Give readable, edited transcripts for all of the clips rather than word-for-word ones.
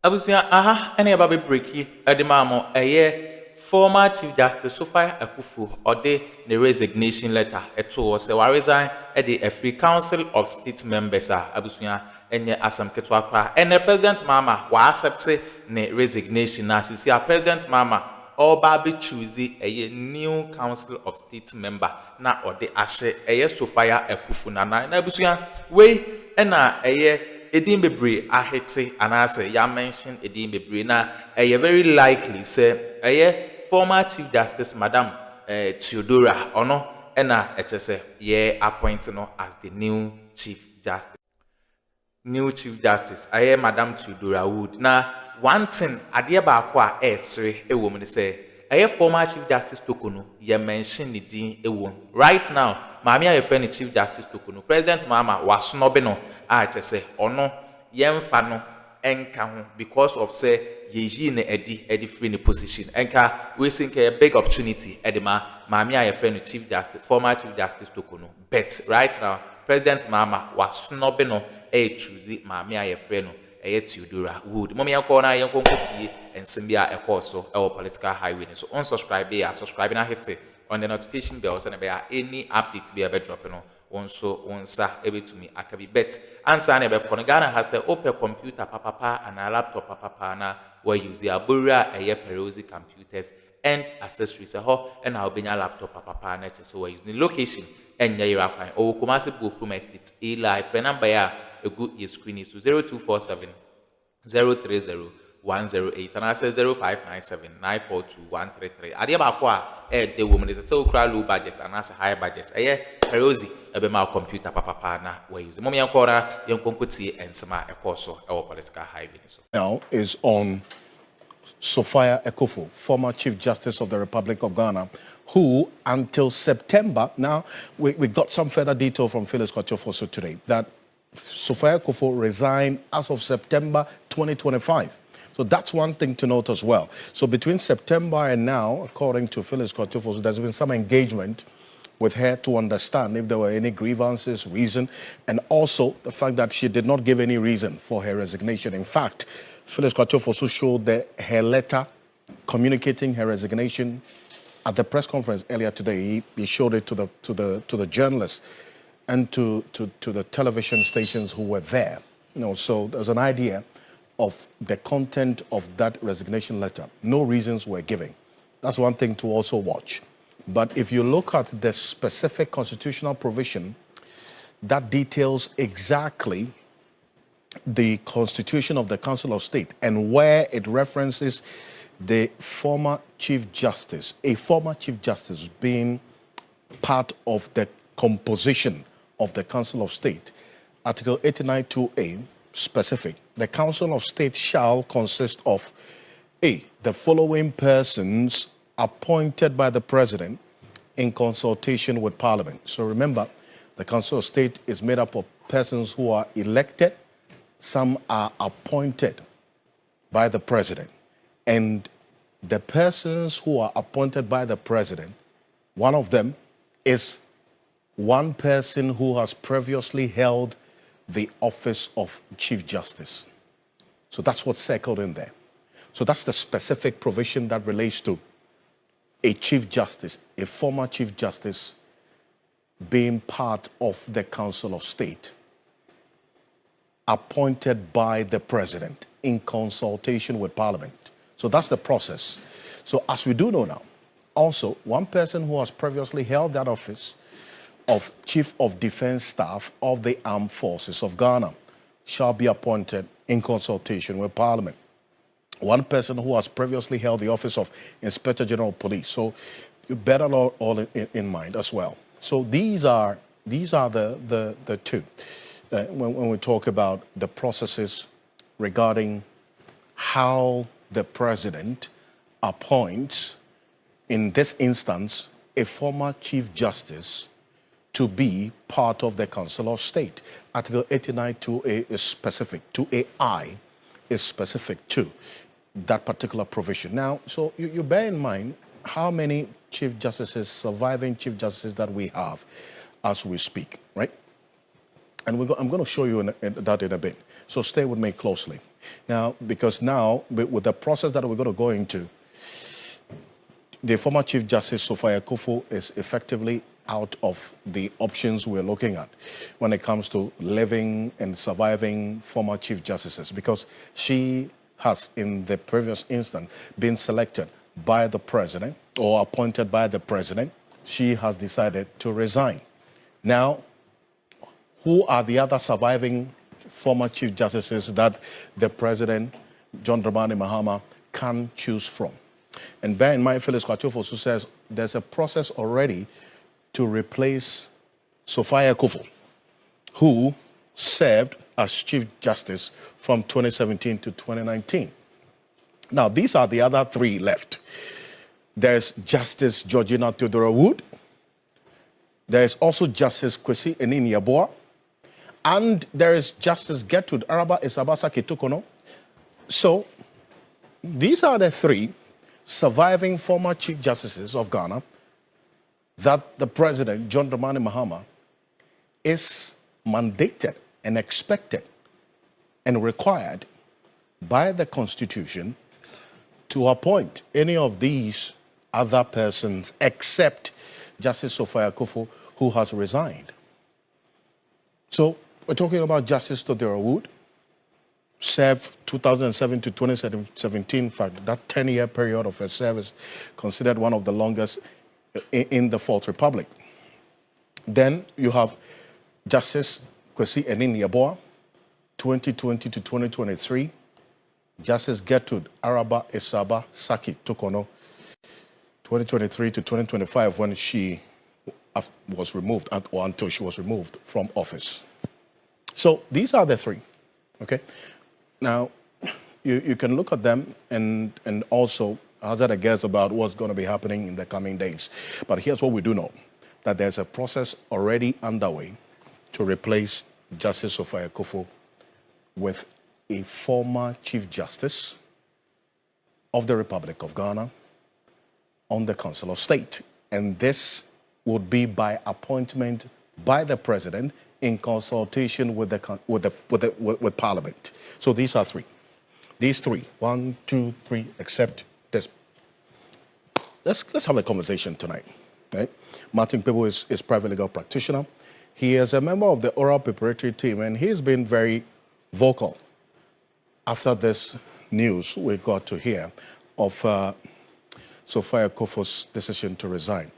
Abusia, aha, any ababe breaki, Edimamo, a year, former Chief Justice Sophia Akuffo, or the resignation letter, was a resign at the Free Council of State Members, Abusia, and Asam Ketwakra, and the President Mahama, was accepted the resignation as President Mahama, or Baby choosy a new Council of State member, na or the Ashe, a year Sophia Akuffo, Nana, Abusia, way, and a year. Edim bebre ahete anase ya mention edim bebre na very likely say former Chief Justice Madam Theodora ono na say ye appoint no as the new Chief Justice. New Chief Justice Madam Theodora Wood. Na one thing ade ba ko a esre ewo mu say former Chief Justice Torkonoo ye mention ni din ewo. Right now maami a friend Chief Justice Torkonoo President Mahama was snobbing no say ono yemfa no enka ho because of say yeji na edi free in position enka we think a big opportunity edema maami a friend Chief Justice former Chief Justice Torkonoo but right now President Mahama was snobbing no choose maami a friend no Theodora Wood mommy yanko na yanko nkotie ensem bia ekoso e political highway so unsubscribe ya subscribe na hit on the notification bell so na be any update be ebe drop no onso onsa ebe to me akabi bet answer na be kono Ghana has a open computer papa and a laptop papa na we use ya bura Prez computers and accessories ho and how benya laptop papa na chese we use the location and ya kwan o Kumasi Bukuma Estate a live number ya a good your screen is to 0247 030 108 and I say 0597 942 133. Adia bakwa the woman is a so low budget and as a high budget. Prez ebe ma computer papa na we use. Mommy ankora yon konkuti and sama ekoso our political highway. Now is on Sophia Akuffo, former Chief Justice of the Republic of Ghana, who until September, now we got some further detail from Phyllis Kwachofoso today, that Sophia Akuffo resigned as of September 2025. So that's one thing to note as well. So between September and now, according to Phyllis Kwachofoso, there's been some engagement with her to understand if there were any grievances, reason, and also the fact that she did not give any reason for her resignation. In fact, Phyllis Kwachofoso showed her letter communicating her resignation at the press conference earlier today. He showed it to the journalists and to the television stations who were there. So there's an idea of the content of that resignation letter. No reasons were given. That's one thing to also watch. But if you look at the specific constitutional provision that details exactly the constitution of the Council of State and where it references the former Chief Justice, a former Chief Justice being part of the composition of the Council of State, Article 89(2)(a), specific, the Council of State shall consist of A, the following persons appointed by the President in consultation with Parliament. So remember, the Council of State is made up of persons who are elected, some are appointed by the President. And the persons who are appointed by the President, one of them is one person who has previously held the office of Chief Justice. So that's what's circled in there. So that's the specific provision that relates to a Chief Justice, a former Chief Justice being part of the Council of State, appointed by the President in consultation with Parliament. So that's the process. So as we do know now, also one person who has previously held that office of Chief of Defense Staff of the Armed Forces of Ghana shall be appointed in consultation with Parliament. One person who has previously held the office of Inspector General of Police. So you better all in mind as well. So these are the two. When we talk about the processes regarding how the President appoints, in this instance, a former Chief Justice to be part of the Council of State. Article 89(2)(a) is specific, 2(a)(i) is specific to that particular provision. Now, so you bear in mind how many Chief Justices, surviving Chief Justices that we have as we speak, right? And I'm going to show you that in a bit. So stay with me closely. Now, because now, with the process that we're going to go into, the former Chief Justice Sophia Akuffo is effectively out of the options we're looking at when it comes to living and surviving former Chief Justices, because she has, in the previous instance, been selected by the President or appointed by the President. She has decided to resign. Now, who are the other surviving former Chief Justices that the President, John Dramani Mahama, can choose from? And bear in mind, Phyllis Kwachofo also says there's a process already to replace Sophia Akuffo, who served as Chief Justice from 2017 to 2019. Now, these are the other three left. There's Justice Georgina Theodora Wood. There's also Justice Kwesi Enini-Yeboah. And there is Justice Gertrude Araba Isabasaki Torkonoo. So these are the three surviving former Chief Justices of Ghana that the President, John Dramani Mahama, is mandated and expected and required by the Constitution to appoint any of these other persons except Justice Sophia Akuffo, who has resigned. So we're talking about Justice Theodora Wood, served 2007 to 2017, in fact, that 10-year period of her service, considered one of the longest in the Fourth Republic. Then you have Justice Kwesi Enini-Yeboah, 2020 to 2023, Justice Gertrude Araba Isabasaki Torkonoo, 2023 to 2025, when she was removed, or until she was removed from office. So these are the three, okay? Now, you can look at them and also hazard a guess about what's going to be happening in the coming days. But here's what we do know, that there's a process already underway to replace Justice Sophia Akuffo with a former Chief Justice of the Republic of Ghana on the Council of State. And this would be by appointment by the President in consultation with Parliament. So these are three. These three, 1, 2, 3, except this. Let's have a conversation tonight. Right? Martin Pebo is private legal practitioner. He is a member of the oral preparatory team, and he's been very vocal after this news we got to hear of Sophia Akuffo's decision to resign.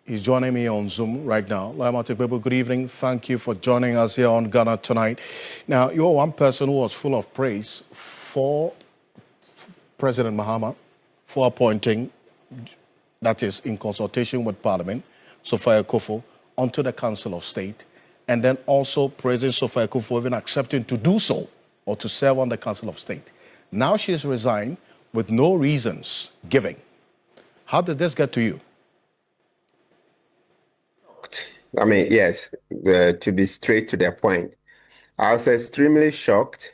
He's joining me on Zoom right now. Martin Pebo, good evening. Thank you for joining us here on Ghana Tonight. Now, you're one person who was full of praise for President Mahama for appointing, that is in consultation with Parliament, Sophia Akuffo onto the Council of State, and then also praising Sophia Akuffo even accepting to do so or to serve on the Council of State. Now she's resigned with no reasons given. How did this get to you? I mean, yes, to be straight to the point, I was extremely shocked.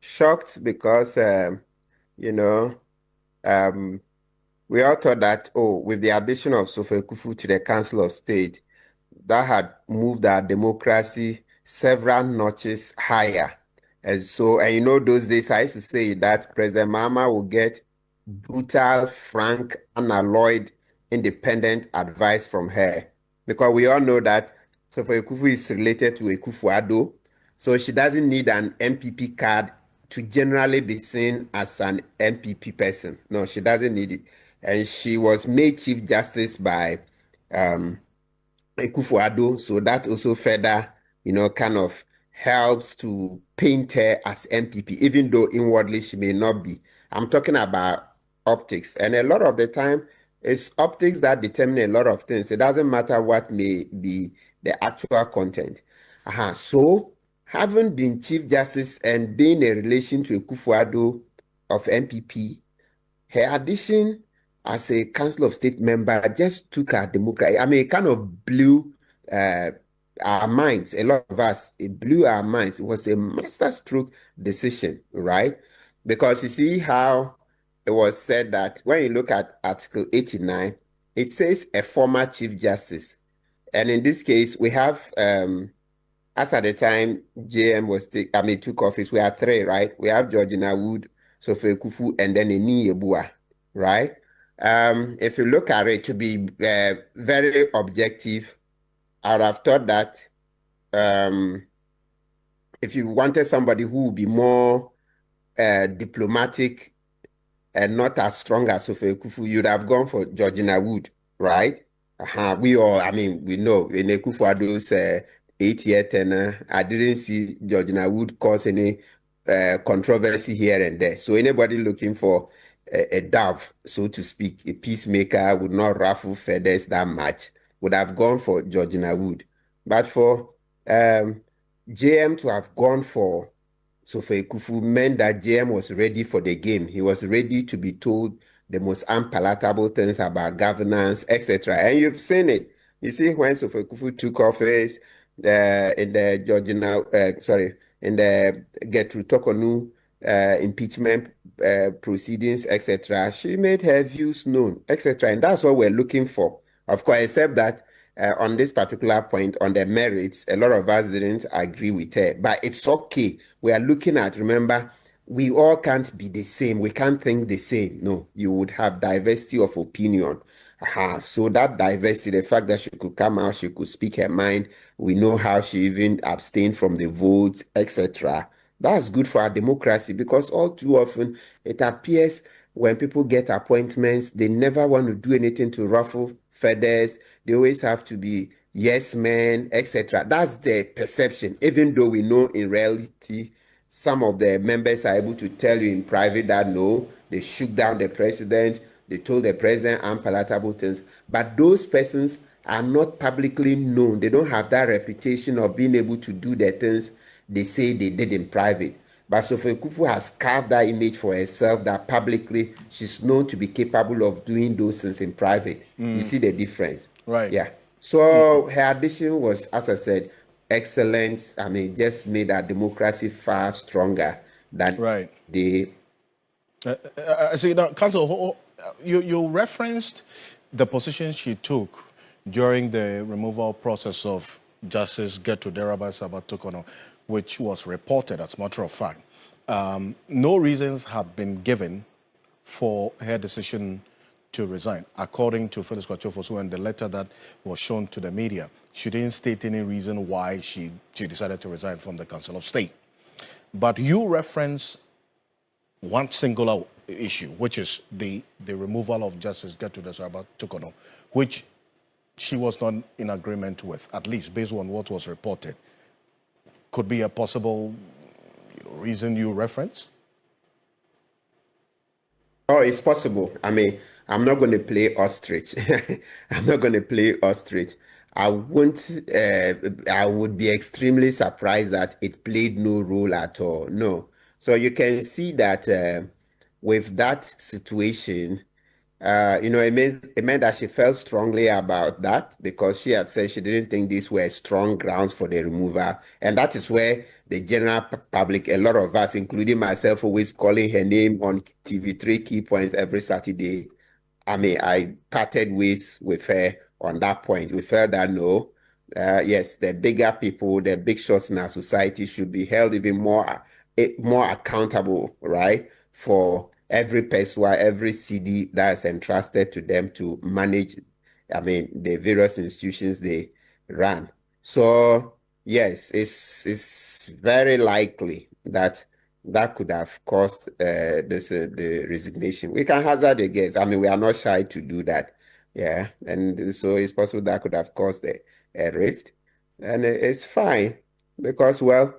Shocked because, you know, we all thought that, with the addition of Sophia Akuffo to the Council of State, that had moved our democracy several notches higher. And so, and you know, those days I used to say that President Mahama will get brutal, frank, unalloyed, independent advice from her. Because we all know that Sophia Akuffo is related to Addo, so she doesn't need an MPP card to generally be seen as an MPP person. No, she doesn't need it. And she was made Chief Justice by Addo, so that also further, kind of helps to paint her as MPP, even though inwardly she may not be. I'm talking about optics, and a lot of the time, it's optics that determine a lot of things. It doesn't matter what may be the actual content. So, having been Chief Justice and being a relation to Addo of MPP, her addition as a Council of State member just took our democracy. I mean, it kind of blew our minds. A lot of us, it blew our minds. It was a masterstroke decision, right? Because you see how it was said that when you look at Article 89, it says a former Chief Justice. And in this case, we have as at the time JM took office, we are three, right? We have Georgina Wood, Sophia Akuffo, and then Eni Yebua, right? If you look at it to be very objective, I would have thought that um, if you wanted somebody who would be more diplomatic and not as strong as Sophia Akuffo, you'd have gone for Georgina Wood, right? We all, I mean, we know in Akufo-Addo's 8-year tenure, I didn't see Georgina Wood cause any controversy here and there. So anybody looking for a dove, so to speak, a peacemaker would not ruffle feathers that much, would have gone for Georgina Wood. But for JM to have gone for Sophia Akuffo meant that JM was ready for the game. He was ready to be told the most unpalatable things about governance, etc. And you've seen it. You see, when Sophia Akuffo took office in the in the Gertrude Torkonoo impeachment proceedings, etc., she made her views known, etc. And that's what we're looking for. Of course, except that on this particular point, on the merits, a lot of us didn't agree with her. But it's okay. We are looking at, remember, we all can't be the same. We can't think the same. No, you would have diversity of opinion. So that diversity, the fact that she could come out, she could speak her mind, we know how she even abstained from the votes, etc. That's good for our democracy because all too often it appears when people get appointments, they never want to do anything to ruffle feathers. They always have to be yes men, etc. That's the perception, even though we know in reality some of the members are able to tell you in private that no, they shook down the president, they told the president unpalatable things. But those persons are not publicly known. They don't have that reputation of being able to do the things they say they did in private. But Sophia Akuffo has carved that image for herself that publicly she's known to be capable of doing those things in private. You see the difference? Right. Yeah. So her addition was, as I said, excellent. I mean, just made our democracy far stronger than Right. the. So, Council, you referenced the position she took during the removal process of Justice Gertrude Torkonoo, which was reported, as a matter of fact. No reasons have been given for her decision to resign. According to Phyllis Kwachofosu and the letter that was shown to the media, she didn't state any reason why she decided to resign from the Council of State. But you reference one singular issue, which is the removal of Justice Gertrude Torkonoo, which she was not in agreement with, at least based on what was reported. Could be a possible reason you reference? Oh, it's possible. I mean, I'm not going to play ostrich. I'm not going to play ostrich. I won't. I would be extremely surprised that it played no role at all. No. So you can see that with that situation, it meant that she felt strongly about that because she had said she didn't think these were strong grounds for the removal. And that is where the general public, a lot of us, including myself, always calling her name on TV3 key points every Saturday. I mean, I parted ways with her on that point. We felt that no, yes, the bigger people, the big shots in our society should be held even more accountable, right? For every peso, every CD that's entrusted to them to manage, I mean, the various institutions they run. So yes, it's very likely that that could have caused the resignation. We can hazard a guess. I mean, we are not shy to do that. Yeah, and so it's possible that could have caused a rift, and it's fine because well,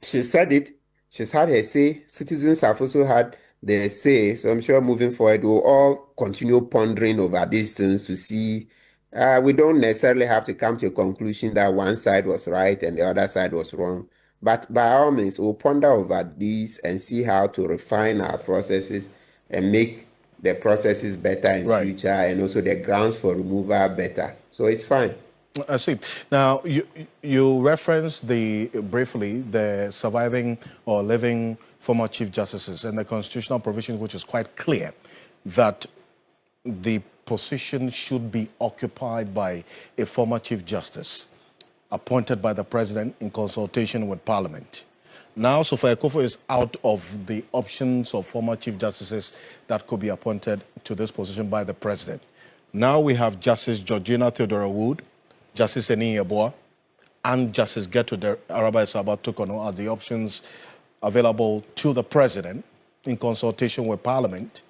she said it. She's had her say. Citizens have also had their say. So I'm sure moving forward, we'll all continue pondering over these things to see. We don't necessarily have to come to a conclusion that one side was right and the other side was wrong. But by all means, we'll ponder over these and see how to refine our processes and make the processes better in Right. future and also the grounds for removal better. So it's fine. I see. Now, you referenced briefly the surviving or living former Chief Justices and the constitutional provision, which is quite clear that the position should be occupied by a former Chief Justice. appointed by the president in consultation with Parliament. Now, Sophia Akuffo is out of the options of former Chief Justices that could be appointed to this position by the president. Now we have Justice Georgina Theodora Wood, Justice Eni Yeboah, and Justice Gertrude Araba-Esaba Torkonoo as the options available to the president in consultation with Parliament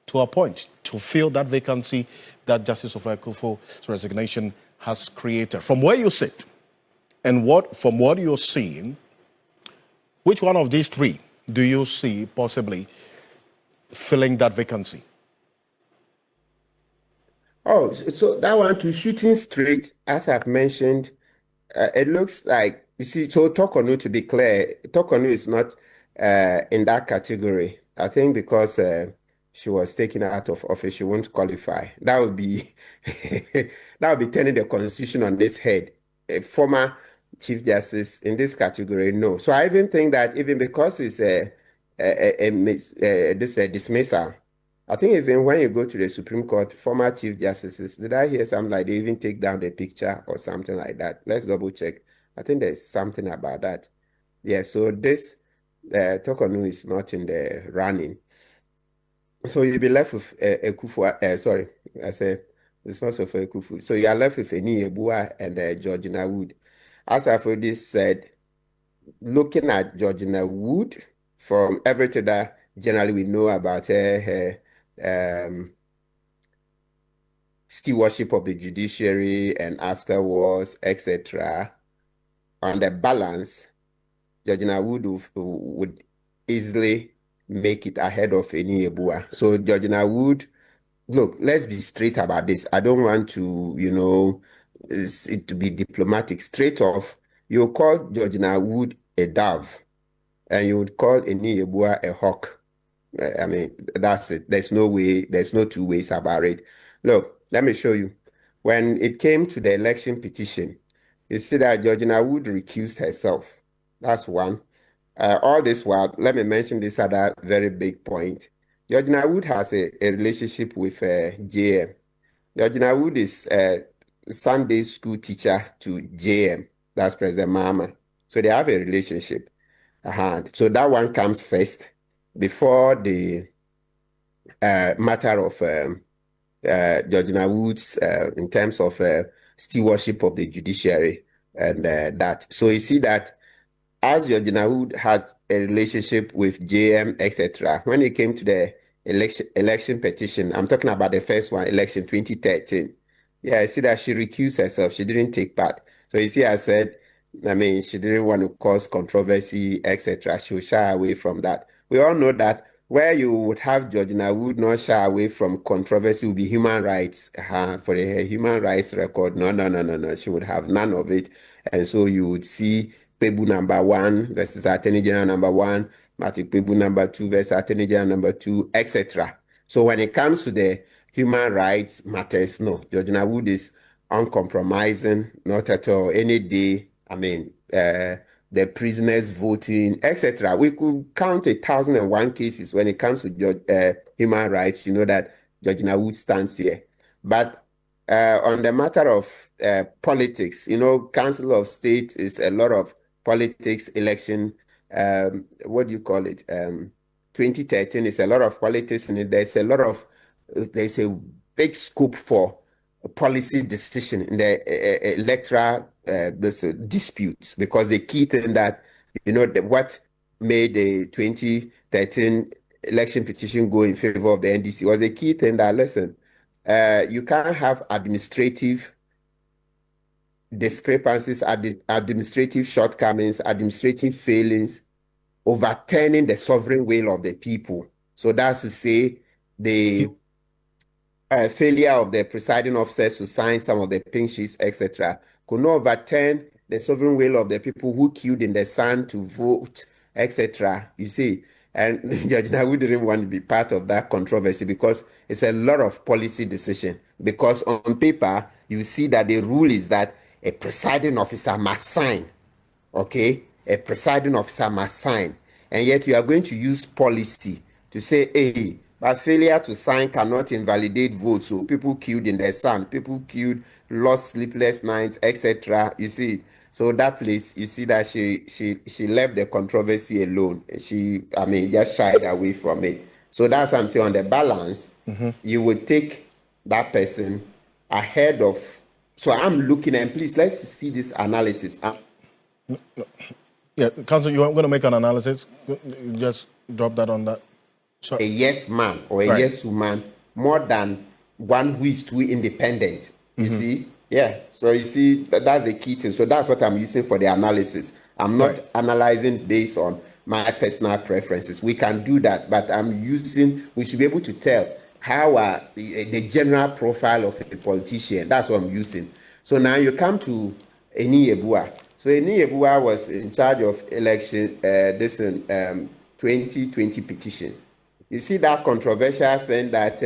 to appoint, to fill that vacancy that Justice Sophia Akuffo's resignation has created. From where you sit and from what you're seeing, which one of these three do you see possibly filling that vacancy? Oh, so that one to shooting straight, as I've mentioned, it looks like, you see, so Torkonoo, to be clear, Torkonoo is not in that category. I think because she was taken out of office, she won't qualify. That would be that would be turning the constitution on its head. A former Chief Justice in this category, no. So I even think that even because it's a dismissal, I think even when you go to the Supreme Court, former Chief Justices, did I hear something like they even take down the picture or something like that? Let's double check. I think there's something about that. Yeah, so this Torkonoo is not in the running. So you'll be left with Akuffo, sorry, I said it's not so for Akuffo. So you are left with Eni Yeboah and Georgina Wood. As I've already said, looking at Georgina Wood, from everything that generally we know about her stewardship of the judiciary and afterwards, etc., on the balance, Georgina Wood would easily make it ahead of Eni Yeboah. So Georgina Wood, look, let's be straight about this. I don't want to, it to be diplomatic. Straight off, you call Georgina Wood a dove, and you would call Eni Yeboah a hawk. I mean, that's it. There's no way, there's no two ways about it. Look, let me show you. When it came to the election petition, you see that Georgina Wood recused herself. That's one. All this while, let me mention this other very big point. Georgina Wood has a relationship with JM. Georgina Wood is a Sunday school teacher to JM. That's President Mahama. So they have a relationship. So that one comes first before the matter of Georgina Wood's in terms of stewardship of the judiciary and that. So you see that as Georgina Wood had a relationship with JM, etc., when it came to the election petition, I'm talking about the first one, election 2013. Yeah, I see that she recused herself. She didn't take part. So you see, I said, I mean, she didn't want to cause controversy, etc. She would shy away from that. We all know that where you would have Georgina Wood not shy away from controversy would be human rights. For the human rights record, no. She would have none of it. And so you would see Pebu number 1 versus Attorney General number 1, Martin Pebu number 2 versus Attorney General number 2, etc. So when it comes to the human rights matters, no, Georgina Wood is uncompromising, not at all. Any day, I mean, the prisoners voting, etc. We could count 1,001 cases when it comes to human rights. You know that Georgina Wood stands here. But on the matter of politics, Council of State is a lot of politics, election, what do you call it? 2013 is a lot of politics, and there's a big scope for policy decision in the electoral disputes, because the key thing that, what made the 2013 election petition go in favor of the NDC was the key thing that, listen, you can't have administrative discrepancies, administrative shortcomings, administrative failings overturning the sovereign will of the people. So that's to say the failure of the presiding officers to sign some of the pink sheets, etc., could not overturn the sovereign will of the people who queued in the sun to vote, etc. You see, and Georgina Wood didn't want to be part of that controversy because it's a lot of policy decision. Because on paper, you see that the rule is that a presiding officer must sign. Okay, a presiding officer must sign, and yet you are going to use policy to say, hey, but failure to sign cannot invalidate votes. So people queued in the sun, people queued, lost sleepless nights, etc. You see, So that place, you see that she left the controversy alone. Just shied away from it. So that's what I'm saying. On the balance, you would take that person ahead of. So I'm looking, and please let's see this analysis. Yeah, Council, you're going to make an analysis. You just drop that on that. So, A yes man or a Right. yes woman more than one who is too independent. You see? Yeah. So you see, that's the key thing. So that's what I'm using for the analysis. I'm not Right. analyzing based on my personal preferences. We can do that, but we should be able to tell how the general profile of a politician. That's what I'm using. So now you come to Eni Yebua. So Eni Yebua was in charge of election, 2020 petition. You see that controversial thing that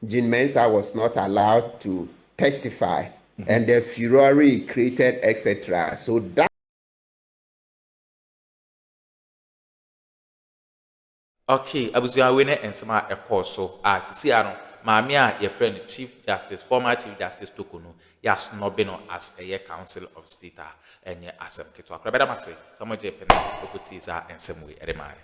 Jean Mensah was not allowed to testify, and the furor it created, etc. So that. Okay, abusua we ne ensema ekọ so as see ano maame a your friend Chief Justice, former Chief Justice Torkonoo, yas no be no as a Council of State enye asem keto akrabeda mase, somo je pen okuti sa ensem we edema.